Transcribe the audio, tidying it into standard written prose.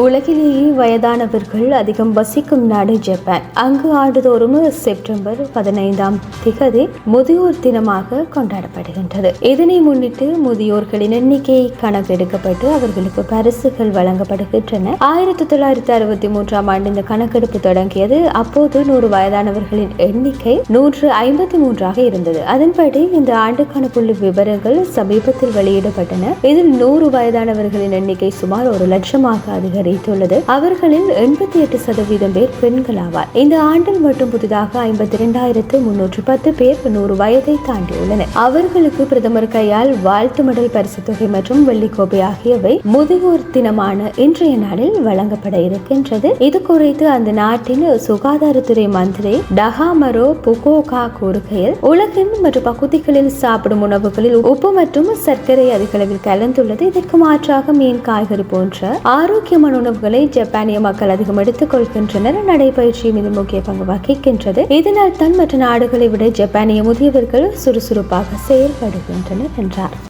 உலகிலேயே வயதானவர்கள் அதிகம் வசிக்கும் நாடு ஜப்பான். அங்கு ஆண்டுதோறும் செப்டம்பர் 15 முதியோர் தினமாக கொண்டாடப்படுகின்றது. இதனை முன்னிட்டு முதியோர்களின் எண்ணிக்கை கணக்கெடுக்கப்பட்டு அவர்களுக்கு பரிசுகள் வழங்கப்படுகின்றன. 1963 ஆண்டு இந்த கணக்கெடுப்பு தொடங்கியது. அப்போது 100 வயதானவர்களின் எண்ணிக்கை 153 இருந்தது. அதன்படி இந்த ஆண்டுக்கான புள்ளி விவரங்கள் சமீபத்தில் வெளியிடப்பட்டன. இதில் 100 வயதானவர்களின் எண்ணிக்கை சுமார் 1 லட்சமாக அதிகரித்துள்ளது. அவர்களில் 88% பேர் பெண்கள் ஆவார். இந்த ஆண்டில் மட்டும் புதிதாக 52,310 பேர் 100 வயதை தாண்டியுள்ளனர். அவர்களுக்கு பிரதமர் கையால் வாழ்த்து மடல், பரிசு தொகை மற்றும் வெள்ளிக்கோப்பை ஆகியவை முதியோர் தினமான இன்றைய நாளில் வழங்கப்பட இருக்கின்றது. இது குறித்து அந்த நாட்டின் சுகாதாரத்துறை மந்திரி டஹாமரோ புகோகா கூறுகையில், உலகின் மற்ற பகுதிகளில் சாப்பிடும் உணவுகளில் உப்பு மற்றும் சர்க்கரை அதிக அளவில் கலந்துள்ளது. இதற்கு மாற்றாக மீன், காய்கறி போன்ற ஆரோக்கியமான உணவுகளை ஜப்பானிய மக்கள் அதிகம் எடுத்துக் கொள்கின்றனர். நடைபயிற்சியும் இதில் முக்கிய பங்கு வகிக்கின்றது. இதனால் தான் மற்ற நாடுகளை விட ஜப்பானிய முதியவர்கள் சுறுசுறுப்பாக செயல்படுகின்றனர் என்றார்.